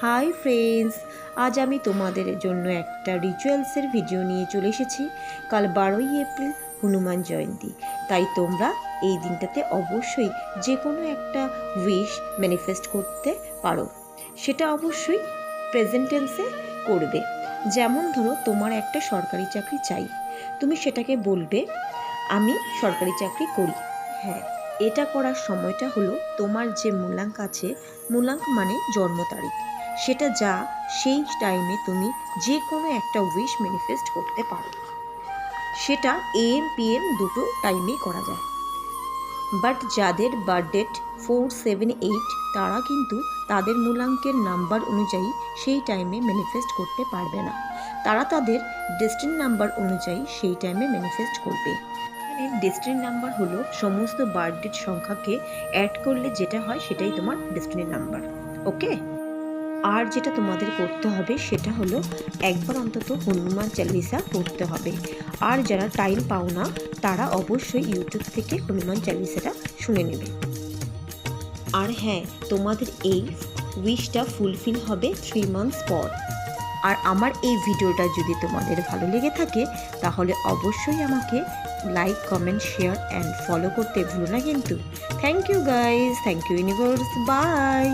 Hi friends, আজ আমি তোমাদের জন্য একটা রিচুয়ালসের ভিডিও নিয়ে চলে এসেছি। কাল 12ই এপ্রিল হনুমান জয়ন্তী, তাই তোমরা এই দিনটাতে অবশ্যই যে কোনো একটা উইশ ম্যানিফেস্ট করতে পারো। সেটা অবশ্যই প্রেজেন্ট টেন্সে করবে। যেমন ধরো, তোমার একটা সরকারি চাকরি চাই, তুমি সেটাকে বলবে আমি সরকারি চাকরি করি। হ্যাঁ, এটা করার সময়টা হলো তোমার যে মূলাঙ্ক আছে, মূলাঙ্ক মানে জন্ম তারিখ, সেটা যা সেই টাইমে তুমি যে কোনো একটা উইশ ম্যানিফেস্ট করতে পারো। সেটা AM PM দুটো টাইমেই করা যায়। বাট যাদের বার্থডেট 4, 7, 8 তারা কিন্তু তাদের মূলাঙ্কের নাম্বার অনুযায়ী সেই টাইমে ম্যানিফেস্ট করতে পারবে না। তারা তাদের ডেস্টিনি নাম্বার অনুযায়ী সেই টাইমে ম্যানিফেস্ট করবে। ডেস্টিনি নাম্বার হলো সমস্ত বার্থডেট সংখ্যাকে অ্যাড করলে যেটা হয় সেটাই তোমার ডেস্টিনি নাম্বার। ওকে, আর যেটা তোমাদের করতে হবে সেটা হলো একবার অন্তত হনুমান চালিসা পড়তে হবে। আর যারা টাইম পাও না তারা অবশ্যই ইউটিউব থেকে হনুমান চালিসাটা শুনে নেবে। আর হ্যাঁ, তোমাদের এই উইশটা ফুলফিল হবে 3 মান্থস পর। আর আমার এই ভিডিওটা যদি তোমাদের ভালো লেগে থাকে তাহলে অবশ্যই আমাকে like, comment, share and follow করতে ভুলো না কিন্তু। Thank you guys, thank you universe, by.